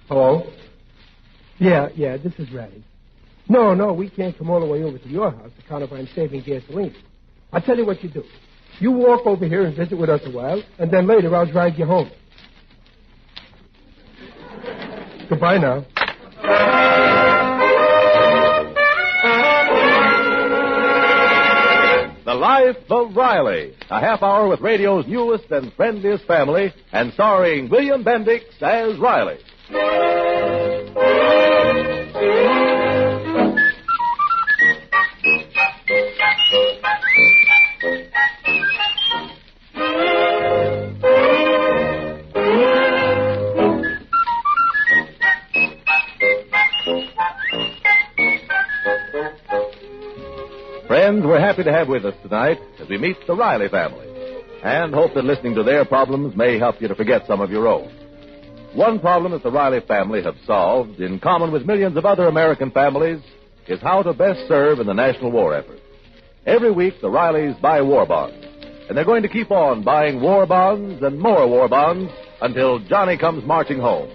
Hello? Yeah, this is Riley. No, we can't come all the way over to your house to count if I'm saving gasoline. I'll tell you what you do. You walk over here and visit with us a while, and then later I'll drive you home. Goodbye now. The Life of Riley, a half hour with radio's newest and friendliest family, and starring William Bendix as Riley. Friends, we're happy to have with us tonight as we meet the Riley family and hope that listening to their problems may help you to forget some of your own. One problem that the Riley family have solved, in common with millions of other American families, is how to best serve in the national war effort. Every week, the Rileys buy war bonds, and they're going to keep on buying war bonds and more war bonds until Johnny comes marching home.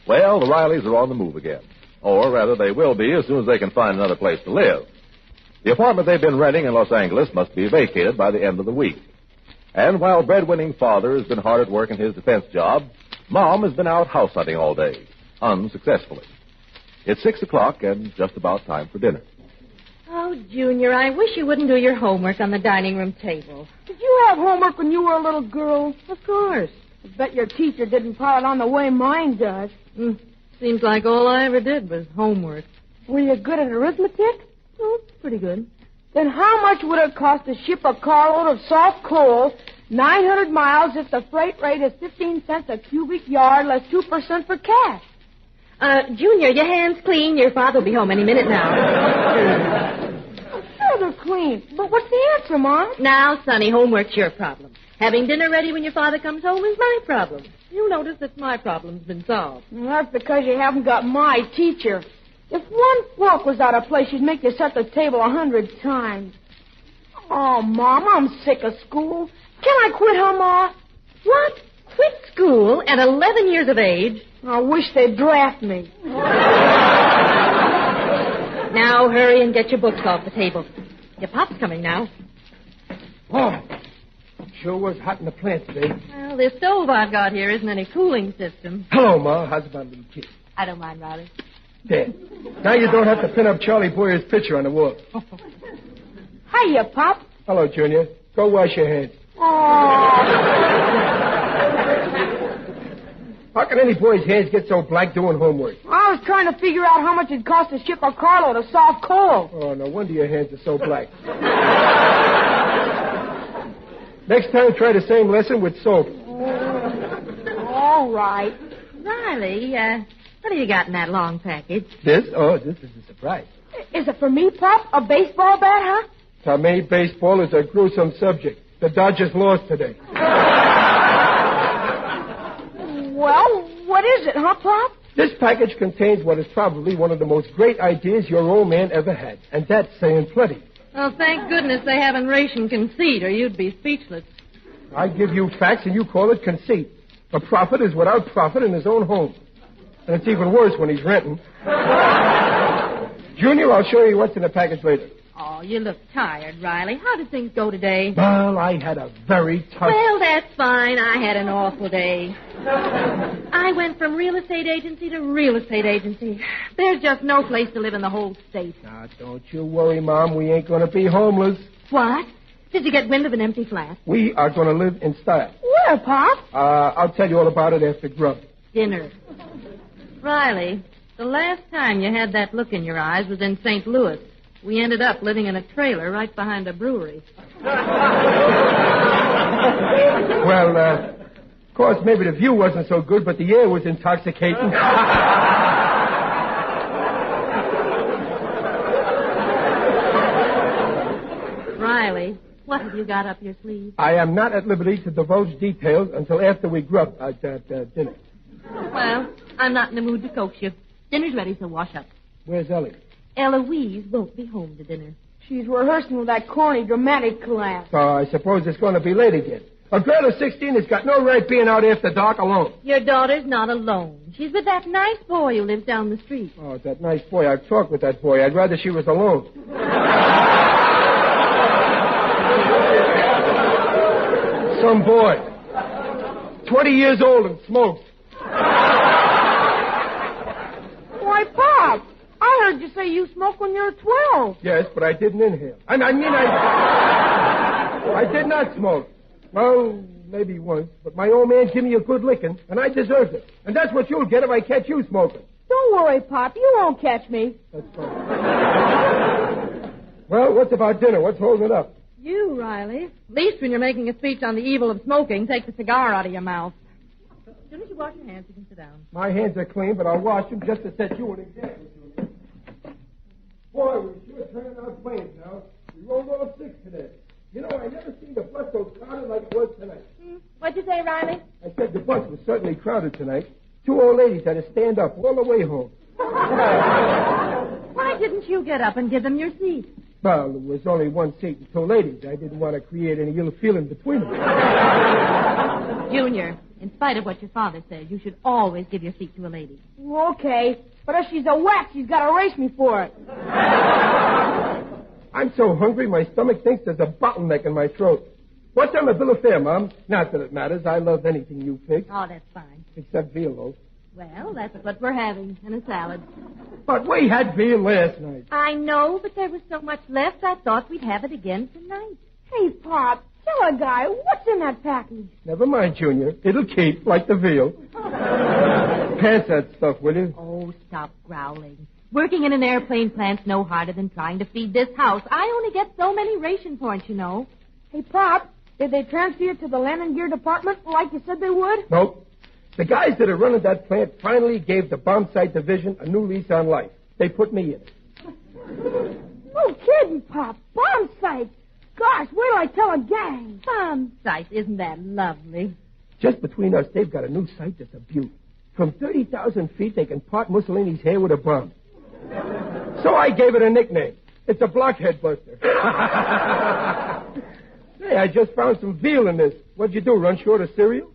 Well, the Rileys are on the move again. Or, rather, they will be as soon as they can find another place to live. The apartment they've been renting in Los Angeles must be vacated by the end of the week. And while breadwinning father has been hard at work in his defense job, Mom has been out house hunting all day, unsuccessfully. It's 6 o'clock and just about time for dinner. Oh, Junior, I wish you wouldn't do your homework on the dining room table. Did you have homework when you were a little girl? Of course. I bet your teacher didn't pile it on the way mine does. Seems like all I ever did was homework. Were you good at arithmetic? Oh, pretty good. Then how much would it cost to ship a carload of soft coal 900 miles if the freight rate is 15 cents a cubic yard less 2% for cash? Junior, your hands clean. Your father will be home any minute now. Sure, they're clean. But what's the answer, Mom? Now, Sonny, homework's your problem. Having dinner ready when your father comes home is my problem. You'll notice that my problem's been solved. Well, that's because you haven't got my teacher. If one fork was out of place, she'd make you set the table 100 times. Oh, Mom, I'm sick of school. Can I quit, huh, Ma? What? Quit school at 11 years of age? I wish they'd draft me. Now, hurry and get your books off the table. Your pop's coming now. Oh, sure was hot in the plant today. Well, this stove I've got here isn't any cooling system. Hello, Ma. How's my little kid? I don't mind, Riley. There. Now you don't have to pin up Charlie Boyer's picture on the wall. Hiya, Pop. Hello, Junior. Go wash your hands. How can any boy's hands get so black doing homework? I was trying to figure out how much it'd cost to ship a carload of soft coal. Oh, no wonder your hands are so black. Next time, try the same lesson with soap. All right. Riley, what have you got in that long package? This? Oh, this is a surprise. Is it for me, Pop? A baseball bat, huh? To me, baseball is a gruesome subject. The Dodgers lost today. Well, what is it, huh, Pop? This package contains what is probably one of the most great ideas your old man ever had, and that's saying plenty. Well, thank goodness they haven't rationed conceit, or you'd be speechless. I give you facts, and you call it conceit. A prophet is without profit in his own home. And it's even worse when he's renting. Junior, I'll show you what's in the package later. Oh, you look tired, Riley. How did things go today? Well, I had a very tough... Well, that's fine. I had an awful day. I went from real estate agency to real estate agency. There's just no place to live in the whole state. Now, don't you worry, Mom. We ain't going to be homeless. What? Did you get wind of an empty flat? We are going to live in style. Where, Pop? I'll tell you all about it after grub. Dinner. Riley, the last time you had that look in your eyes was in St. Louis. We ended up living in a trailer right behind a brewery. Well, of course, maybe the view wasn't so good, but the air was intoxicating. Riley, what have you got up your sleeve? I am not at liberty to divulge details until after we grub at dinner. Well, I'm not in the mood to coax you. Dinner's ready, so wash up. Where's Ellie? Eloise won't be home to dinner. She's rehearsing with that corny dramatic class. So I suppose it's going to be late again. A girl of 16 has got no right being out after dark alone. Your daughter's not alone. She's with that nice boy who lives down the street. Oh, that nice boy. I've talked with that boy. I'd rather she was alone. Some boy. 20 years old and smokes. Why, Pop, I heard you say you smoked when you were 12. Yes, but I didn't inhale. I did not smoke. Well, maybe once, but my old man gave me a good licking, and I deserved it. And that's what you'll get if I catch you smoking. Don't worry, Pop. You won't catch me. That's fine. Well, what's about dinner? What's holding it up? You, Riley. At least when you're making a speech on the evil of smoking, take the cigar out of your mouth. As soon as you wash your hands, you can sit down. My hands are clean, but I'll wash them just to set you an example, Julie. Boy, we're sure turning out planes now. We rolled off 6 today. You know, I never seen the bus so crowded like it was tonight. What'd you say, Riley? I said the bus was certainly crowded tonight. 2 old ladies had to stand up all the way home. Why didn't you get up and give them your seat? Well, there was only one seat and 2 ladies. I didn't want to create any ill feeling between them. Junior, in spite of what your father says, you should always give your seat to a lady. Okay, but if she's a whack, she's got to race me for it. I'm so hungry, my stomach thinks there's a bottleneck in my throat. What's on the bill of fare, Mom? Not that it matters. I love anything you fix. Oh, that's fine. Except veal loaf. Well, that's what we're having, and a salad. But we had veal last night. I know, but there was so much left, I thought we'd have it again tonight. Hey, Pop, tell a guy, what's in that package? Never mind, Junior. It'll keep, like the veal. Pass that stuff, will you? Oh, stop growling. Working in an airplane plant's no harder than trying to feed this house. I only get so many ration points, you know. Hey, Pop, did they transfer you to the landing gear department like you said they would? Nope. The guys that are running that plant finally gave the bomb sight division a new lease on life. They put me in it. No kidding, Pop. Bomb sight. Gosh, wait till I tell a gang. Bomb sight, isn't that lovely? Just between us, they've got a new sight that's a beauty. From 30,000 feet, they can part Mussolini's hair with a bomb. So I gave it a nickname. It's a blockhead buster. Hey, I just found some veal in this. What'd you do, run short of cereal?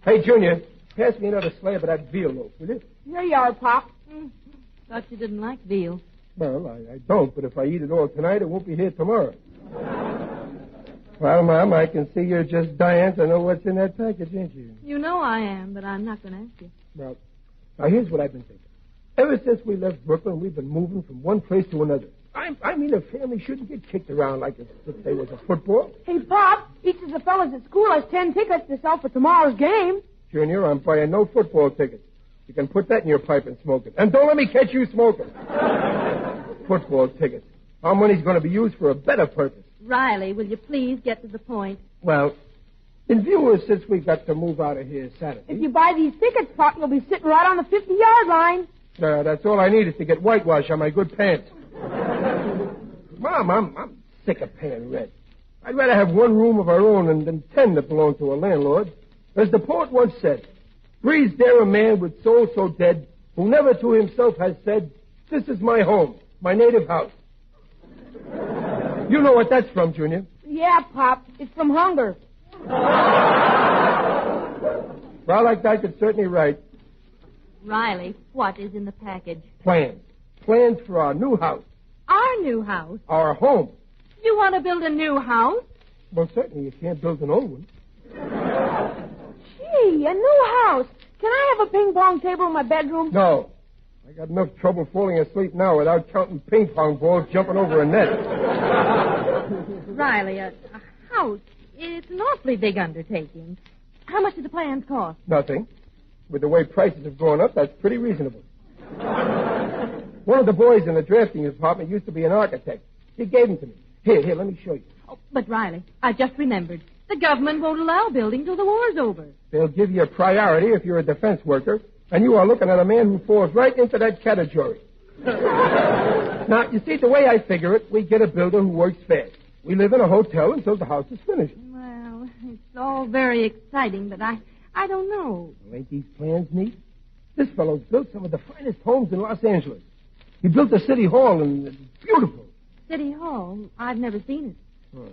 Hey, Junior, pass me another slab of that veal loaf, will you? Here you are, Pop. Thought you didn't like veal. Well, I don't, but if I eat it all tonight, it won't be here tomorrow. Well, Mom, I can see you're just dying to know what's in that package, ain't you? You know I am, but I'm not going to ask you. Well, now here's what I've been thinking. Ever since we left Brooklyn, we've been moving from one place to another. I mean, a family shouldn't get kicked around like if they was a football. Hey, Pop, each of the fellas at school has 10 tickets to sell for tomorrow's game. Junior, I'm buying no football tickets. You can put that in your pipe and smoke it. And don't let me catch you smoking. Football tickets. Our money's going to be used for a better purpose. Riley, will you please get to the point? Well, in view of since we got to move out of here Saturday... If you buy these tickets, Pop, you'll be sitting right on the 50-yard line. That's all I need is to get whitewash on my good pants. Mom, I'm sick of paying rent. I'd rather have one room of our own than 10 that belong to a landlord. As the poet once said, breathes there a man with soul so dead, who never to himself has said, this is my home, my native house. You know what that's from, Junior? Yeah, Pop. It's from hunger. Well, like I could certainly write. Riley, what is in the package? Plans. Plans for our new house. Our new house? Our home. You want to build a new house? Well, certainly you can't build an old one. Gee, a new house. Can I have a ping-pong table in my bedroom? No. I got enough trouble falling asleep now without counting ping-pong balls jumping over a net. Riley, a house, it's an awfully big undertaking. How much do the plans cost? Nothing. With the way prices have gone up, that's pretty reasonable. One of the boys in the drafting department used to be an architect. He gave them to me. Here, let me show you. Oh, but, Riley, I just remembered. The government won't allow building till the war's over. They'll give you a priority if you're a defense worker, and you are looking at a man who falls right into that category. Now, you see, the way I figure it, we get a builder who works fast. We live in a hotel until the house is finished. Well, Well, it's all very exciting, but I don't know. Well, ain't these plans neat? This fellow's built some of the finest homes in Los Angeles. He built the city hall, and it's beautiful. City Hall? I've never seen it. Oh.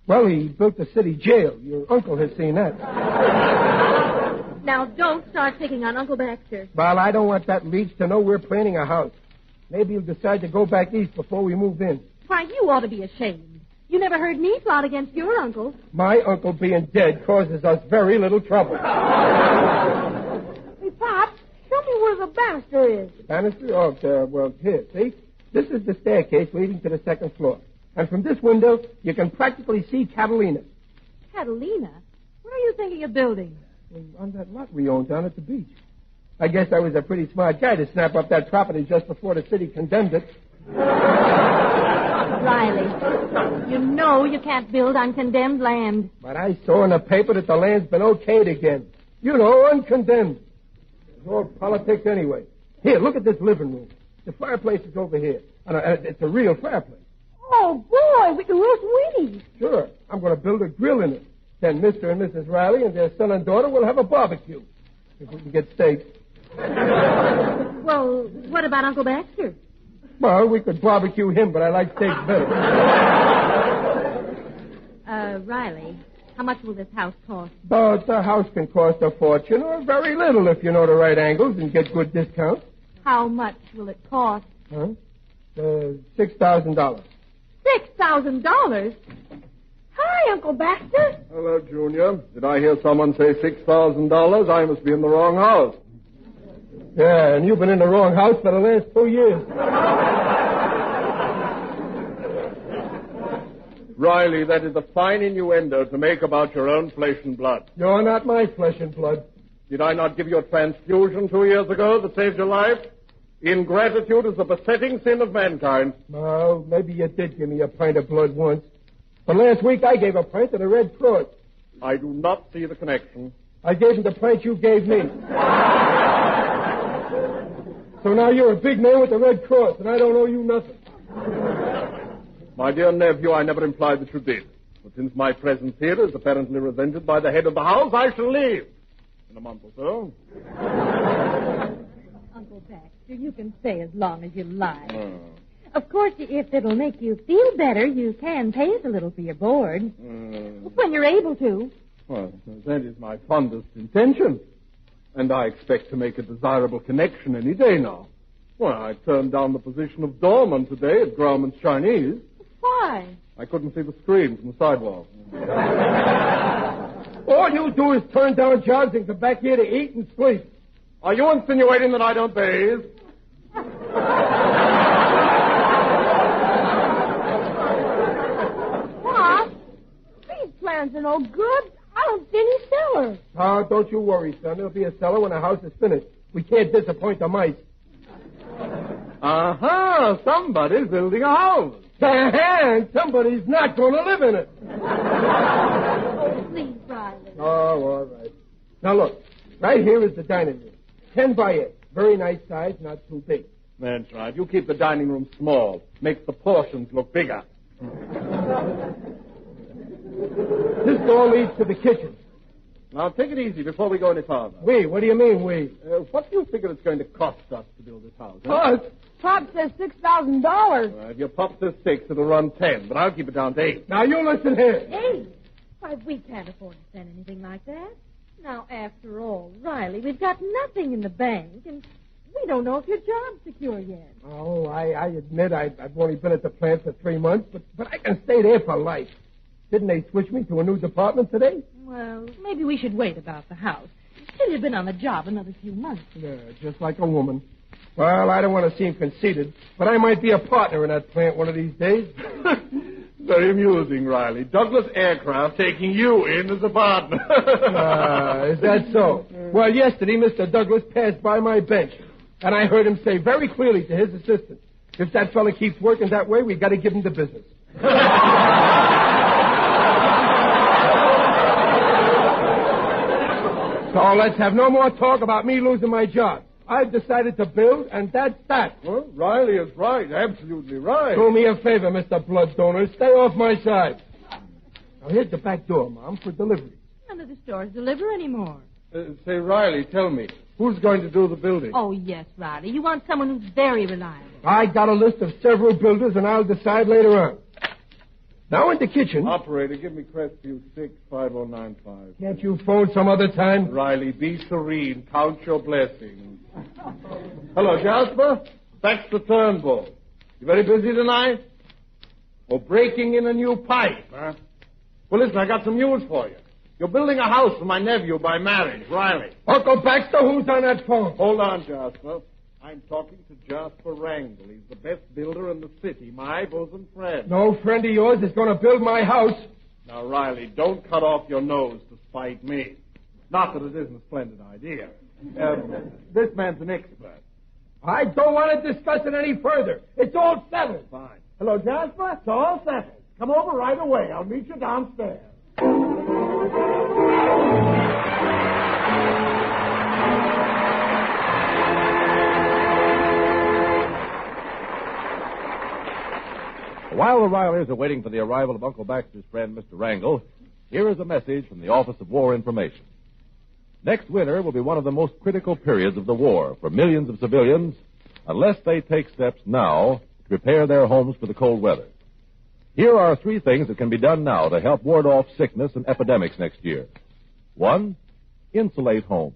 Well, he built the city jail. Your uncle has seen that. Now, don't start picking on Uncle Baxter. Well, I don't want that leech to know we're planning a house. Maybe he'll decide to go back east before we move in. Why, you ought to be ashamed. You never heard me plot against your uncle. My uncle being dead causes us very little trouble. Hey, Pop, show me where the banister is. Banister? Oh, well, here, see? This is the staircase leading to the second floor. And from this window, you can practically see Catalina. Catalina? Where are you thinking of building? On that lot we own down at the beach. I guess I was a pretty smart guy to snap up that property just before the city condemned it. Riley, you know you can't build on condemned land. But I saw in the paper that the land's been okayed again. You know, uncondemned. It's all politics anyway. Here, look at this living room. The fireplace is over here. It's a real fireplace. Oh, boy, we can roast Wheaties. Sure. I'm going to build a grill in it. Then Mr. and Mrs. Riley and their son and daughter will have a barbecue. If we can get steaks. Well, what about Uncle Baxter? Well, we could barbecue him, but I like steaks better. Riley, how much will this house cost? But the house can cost a fortune or very little if you know the right angles and get good discounts. How much will it cost? Huh? $6,000. $6,000? Hi, Uncle Baxter. Hello, Junior. Did I hear someone say $6,000? I must be in the wrong house. Yeah, and you've been in the wrong house for the last 2 years. Riley, that is a fine innuendo to make about your own flesh and blood. You're not my flesh and blood. Did I not give you a transfusion 2 years ago that saved your life? Ingratitude is the besetting sin of mankind. Oh, maybe you did give me a pint of blood once. But last week I gave a pint to the Red Cross. I do not see the connection. I gave him the pint you gave me. So now you're a big man with the Red Cross, and I don't owe you nothing. My dear nephew, I never implied that you did. But since my presence here is apparently resented by the head of the house, I shall leave. In a month or so. Uncle Baxter, you can stay as long as you like. Of course, if it'll make you feel better, you can pay us a little for your board. When you're able to. Well, that is my fondest intention. And I expect to make a desirable connection any day now. Well, I turned down the position of doorman today at Grauman's Chinese. Why? I couldn't see the screen from the sidewalk. All you do is turn down jobs and come back here to eat and sleep. Are you insinuating that I don't bathe? Pop, these plans are no good. I don't see any cellar. Oh, don't you worry, son. There'll be a cellar when the house is finished. We can't disappoint the mice. Aha! Somebody's building a house. And somebody's not going to live in it. Oh, please, Riley. Oh, all right. Now, look. Right here is the dining room. 10 by 8. Very nice size, not too big. That's right. You keep the dining room small. Makes the portions look bigger. This door leads to the kitchen. Now, take it easy before we go any farther. We? What do you mean, we? What do you figure it's going to cost us to build this house? Us? Pop says $6,000. If your pop says 6, it'll run 10, but I'll keep it down to 8. Now, you listen here. Hey, why, we can't afford to spend anything like that. Now, after all, Riley, we've got nothing in the bank, and we don't know if your job's secure yet. Oh, I admit I've only been at the plant for 3 months, but I can stay there for life. Didn't they switch me to a new department today? Well, maybe we should wait about the house till you've been on the job another few months. Yeah, just like a woman. Well, I don't want to seem conceited, but I might be a partner in that plant one of these days. Very amusing, Riley. Douglas Aircraft taking you in as a partner. Is that so? Well, yesterday, Mr. Douglas passed by my bench, and I heard him say very clearly to his assistant, if that fella keeps working that way, we've got to give him the business. So let's have no more talk about me losing my job. I've decided to build, and that's that. Well, Riley is right. Absolutely right. Do me a favor, Mr. Blood Donor. Stay off my side. Now, here's the back door, Mom, for delivery. None of the stores deliver anymore. Say, Riley, tell me, who's going to do the building? Oh, yes, Riley. You want someone who's very reliable. I got a list of several builders, and I'll decide later on. Now in the kitchen. Operator, give me Crestview 65095. Can't you phone some other time? Riley, be serene. Count your blessings. Hello, Jasper. That's the Turnbull. You very busy tonight? Or breaking in a new pipe, huh? Well, listen, I got some news for you. You're building a house for my nephew by marriage, Riley. Uncle Baxter, who's on that phone? Hold on, Jasper. I'm talking to Jasper Wrangle. He's the best builder in the city, my bosom friend. No friend of yours is going to build my house. Now, Riley, don't cut off your nose to spite me. Not that it isn't a splendid idea. This man's an expert. I don't want to discuss it any further. It's all settled. Fine. Hello, Jasper. It's all settled. Come over right away. I'll meet you downstairs. While the Rileys are waiting for the arrival of Uncle Baxter's friend, Mr. Wrangle, here is a message from the Office of War Information. Next winter will be one of the most critical periods of the war for millions of civilians unless they take steps now to prepare their homes for the cold weather. Here are 3 things that can be done now to help ward off sickness and epidemics next year. 1, insulate homes.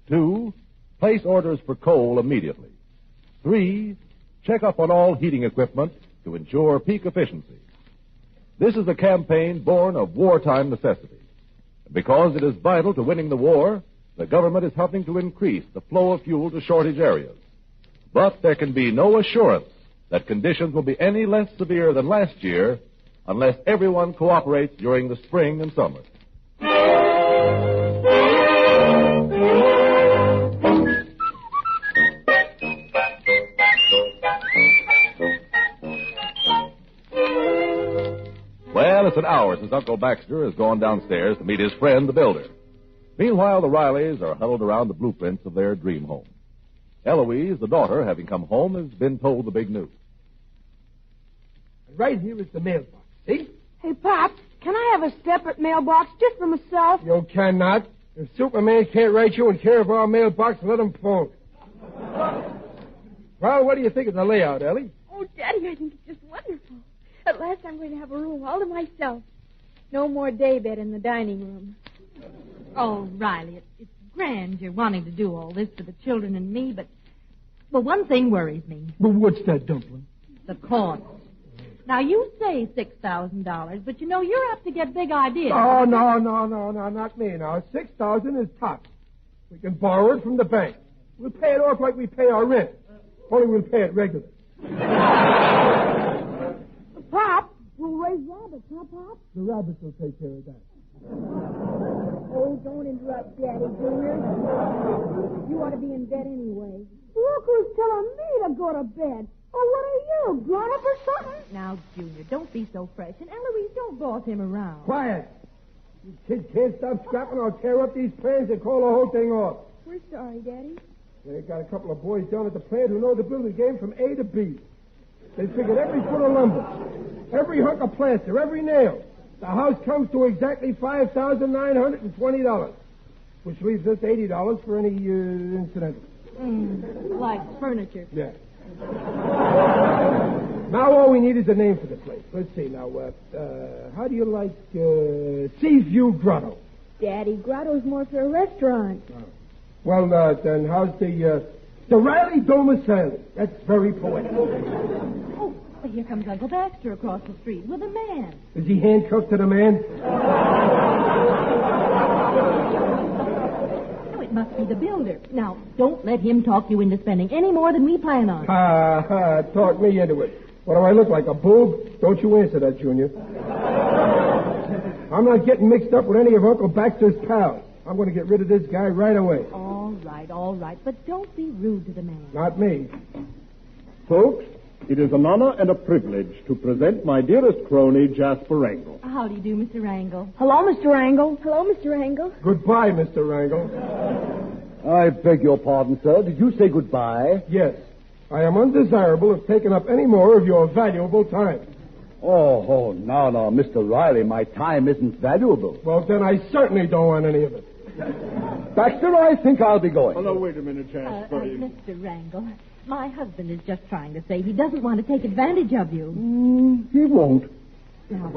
2, place orders for coal immediately. 3, check up on all heating equipment to ensure peak efficiency. This is a campaign born of wartime necessity. Because it is vital to winning the war, the government is helping to increase the flow of fuel to shortage areas. But there can be no assurance that conditions will be any less severe than last year unless everyone cooperates during the spring and summer. Well, it's an hour since Uncle Baxter has gone downstairs to meet his friend, the builder. Meanwhile, the Rileys are huddled around the blueprints of their dream home. Eloise, the daughter, having come home, has been told the big news. Right here is the mailbox. See? Hey, Pop, can I have a separate mailbox just for myself? You cannot. If Superman can't write you in care of our mailbox, let him phone. Well, what do you think of the layout, Ellie? Oh, Daddy, I think it's just wonderful. At last I'm going to have a room all to myself. No more daybed in the dining room. Oh, Riley, it's grand you're wanting to do all this for the children and me, but one thing worries me. Well, what's that, Dumpling? The cost. Now, you say $6,000, but you're apt to get big ideas. Oh, no, not me now. $6,000 is top. We can borrow it from the bank. We'll pay it off like we pay our rent. Only we'll pay it regular. Pop, we'll raise rabbits, huh, Pop? The rabbits will take care of that. Oh, don't interrupt, Daddy, Junior. You ought to be in bed anyway. Look who's telling me to go to bed. Oh, what are you, grown up or something? Now, Junior, don't be so fresh. And Eloise, don't boss him around. Quiet. You kids can't stop scrapping or tear up these plans and call the whole thing off. We're sorry, Daddy. They got a couple of boys down at the plant who know the building game from A to B. They figured every foot of lumber, every hunk of plaster, every nail. The house comes to exactly $5,920, which leaves us $80 for any incidentals. Like furniture. Yeah. Now all we need is a name for the place. Let's see now. How do you like Seaview Grotto? Daddy, Grotto's more for a restaurant. Oh. Well, then how's the Riley Domicile? That's very poetic. Oh, well, here comes Uncle Baxter across the street with a man. Is he handcuffed to the man? No, it must be the builder. Now, don't let him talk you into spending any more than we plan on. Talk me into it. What do I look like, a boob? Don't you answer that, Junior. I'm not getting mixed up with any of Uncle Baxter's pals. I'm going to get rid of this guy right away. All right. But don't be rude to the man. Not me. Folks, it is an honor and a privilege to present my dearest crony, Jasper Wrangle. How do you do, Mr. Wrangle? Hello, Mr. Wrangle. Hello, Mr. Wrangle. Goodbye, Mr. Wrangle. I beg your pardon, sir. Did you say goodbye? Yes. I am undesirable of taking up any more of your valuable time. Oh, no, Mr. Riley, my time isn't valuable. Well, then I certainly don't want any of it. Baxter, I think I'll be going. Oh, no, wait a minute, Jasper. Mr. Wrangle, my husband is just trying to say he doesn't want to take advantage of you. He won't. Now,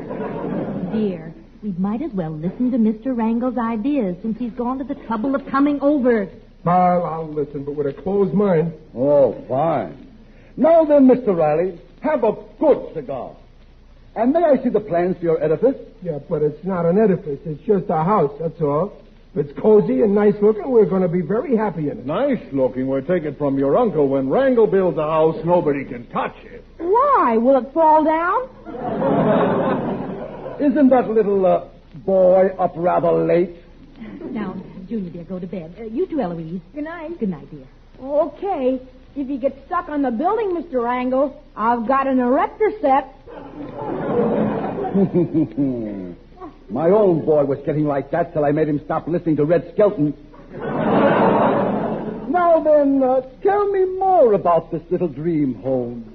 dear, we might as well listen to Mr. Wrangle's ideas since he's gone to the trouble of coming over. Well, I'll listen, but with a closed mind. Oh, fine. Now then, Mr. Riley, have a good cigar. And may I see the plans for your edifice? Yeah, but it's not an edifice. It's just a house, that's all. If it's cozy and nice looking, we're going to be very happy in it. Nice looking. We'll take it from your uncle. When Wrangle builds a house, nobody can touch it. Why? Will it fall down? Isn't that little boy up rather late? Now, Junior, dear, go to bed. You too, Eloise. Good night. Good night, dear. Okay. If you get stuck on the building, Mr. Wrangle, I've got an erector set. My own boy was getting like that till I made him stop listening to Red Skelton. Now then, tell me more about this little dream home.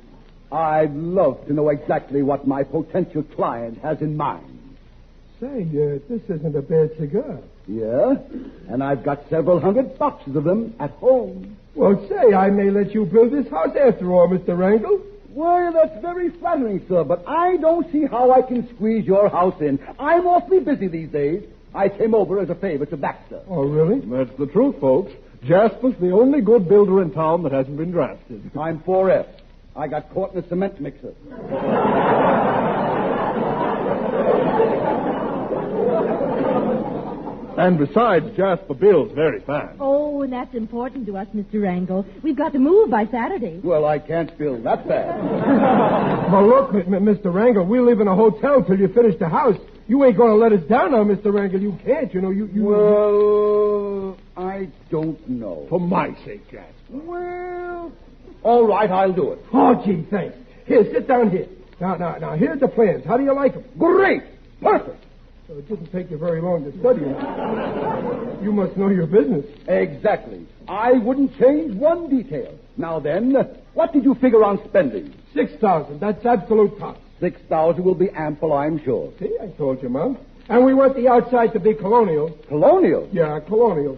I'd love to know exactly what my potential client has in mind. Say, this isn't a bad cigar. Yeah? And I've got several hundred boxes of them at home. Well, say, I may let you build this house after all, Mr. Wrangle. Well, that's very flattering, sir, but I don't see how I can squeeze your house in. I'm awfully busy these days. I came over as a favor to Baxter. Oh, really? That's the truth, folks. Jasper's the only good builder in town that hasn't been drafted. I'm 4F. I got caught in a cement mixer. And besides, Jasper builds very fast. Oh, and that's important to us, Mr. Wrangle. We've got to move by Saturday. Well, I can't build that fast. Well, look, Mr. Wrangle, we live in a hotel till you finish the house. You ain't going to let us down now, Mr. Wrangle. You can't, you know. Well, I don't know. For my sake, Jasper. Well, all right, I'll do it. Oh, gee, thanks. Here, sit down here. Now, here's the plans. How do you like them? Great! Perfect! So it didn't take you very long to study them. You must know your business. Exactly. I wouldn't change one detail. Now then, what did you figure on spending? $6,000. That's absolute top. $6,000 will be ample, I'm sure. See, I told you, Mom. And we want the outside to be colonial. Colonial? Yeah, colonial.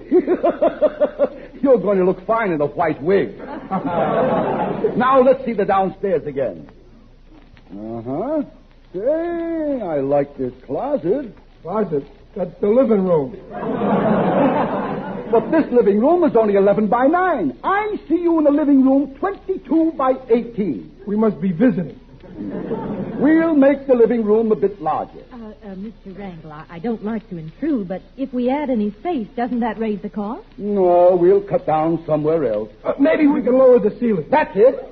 You're going to look fine in a white wig. Now let's see the downstairs again. Uh-huh. Say, I like this closet. Closet? That's the living room. But this living room is only 11 by 9. I see you in the living room 22 by 18. We must be visiting. We'll make the living room a bit larger. Mr. Wrangle, I don't like to intrude, but if we add any space, doesn't that raise the cost? No, we'll cut down somewhere else. Maybe we can lower the ceiling. That's it.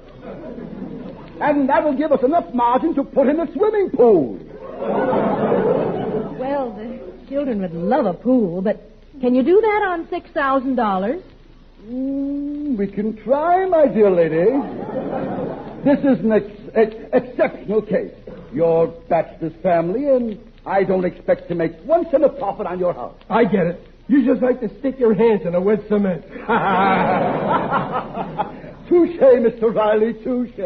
And that'll give us enough margin to put in a swimming pool. Well, the children would love a pool, but can you do that on $6,000? We can try, my dear lady. This is an exceptional case. You're Baxter's family, and I don't expect to make 1 cent of profit on your house. I get it. You just like to stick your hands in a wet cement. Touche, Mr. Riley, touche.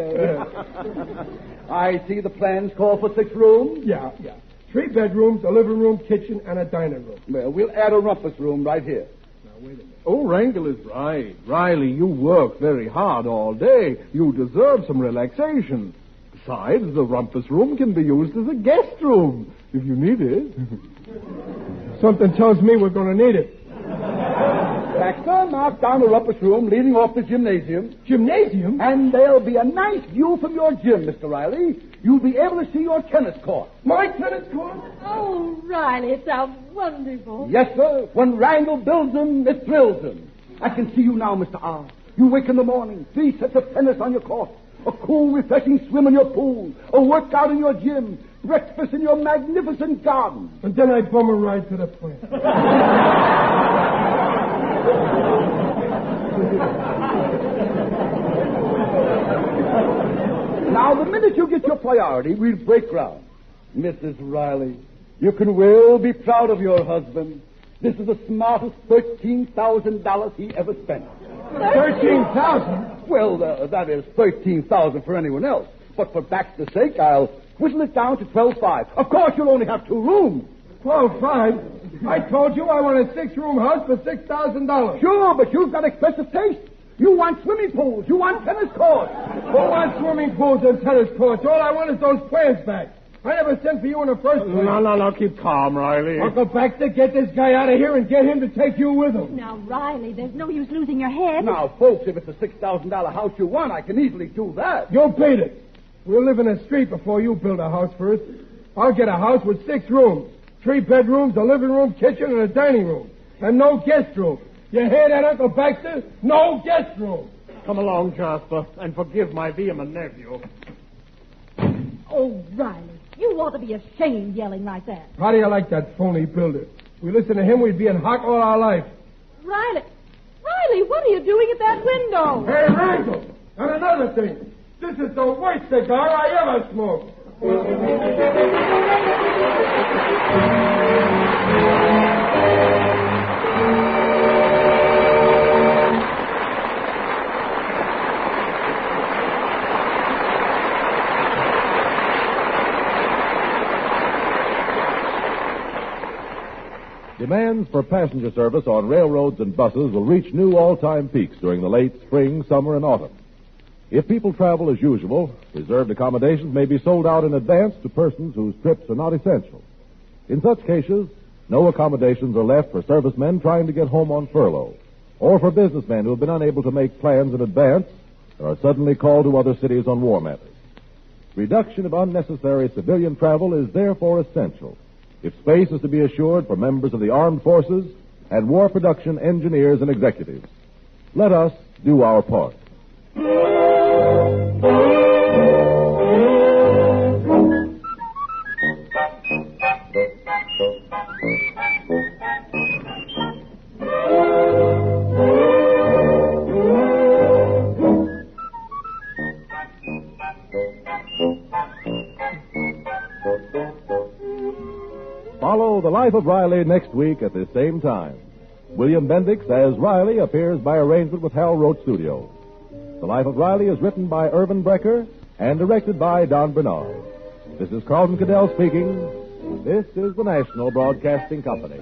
I see the plans call for 6 rooms. Yeah. 3 bedrooms, a living room, kitchen, and a dining room. Well, we'll add a rumpus room right here. Now, wait a minute. Oh, Wrangle is right. Riley, you work very hard all day. You deserve some relaxation. Besides, the rumpus room can be used as a guest room, if you need it. Something tells me we're going to need it. Baxter, mark down the rumpus room leading off the gymnasium. Gymnasium? And there'll be a nice view from your gym, Mr. Riley. You'll be able to see your tennis court. My tennis court? Oh, Riley, it sounds wonderful. Yes, sir. When Wrangle builds them, it thrills them. I can see you now, Mr. R. You wake in the morning, 3 sets of tennis on your court, a cool, refreshing swim in your pool, a workout in your gym, breakfast in your magnificent garden. And then I bum a ride to the plant. Now, the minute you get your priority, we'll break ground. Mrs. Riley, you can well be proud of your husband. This is the smartest $13,000 he ever spent. $13,000? Well, that is $13,000 for anyone else. But for Baxter's sake, I'll whittle it down to 12.5. Of course, you'll only have 2 rooms. 12.5? I told you I want a 6-room house for $6,000. Sure, but you've got expensive taste. You want swimming pools. You want tennis courts. Who wants swimming pools and tennis courts? All I want is those plans back. I never sent for you in the first place. No. Keep calm, Riley. Uncle Baxter, get this guy out of here and get him to take you with him. Now, Riley, there's no use losing your head. Now, folks, if it's a $6,000 house you want, I can easily do that. You'll beat it. We'll live in a street before you build a house first. I'll get a house with 6 rooms. 3 bedrooms, a living room, kitchen, and a dining room. And no guest room. You hear that, Uncle Baxter? No guest room. Come along, Jasper, and forgive my vehement nephew. Oh, Riley, you ought to be ashamed yelling like that. How do you like that phony builder? If we listen to him, we'd be in hock all our life. Riley, what are you doing at that window? Hey, Randall, and another thing. This is the worst cigar I ever smoked. Demands for passenger service on railroads and buses will reach new all-time peaks during the late spring, summer, and autumn. If people travel as usual, reserved accommodations may be sold out in advance to persons whose trips are not essential. In such cases, no accommodations are left for servicemen trying to get home on furlough, or for businessmen who have been unable to make plans in advance and are suddenly called to other cities on war matters. Reduction of unnecessary civilian travel is therefore essential if space is to be assured for members of the armed forces and war production engineers and executives. Let us do our part. Follow The Life of Riley next week at the same time. William Bendix as Riley appears by arrangement with Hal Roach Studio. The Life of Riley is written by Irvin Brecker and directed by Don Bernard. This is Carlton Cadell speaking. This is the National Broadcasting Company.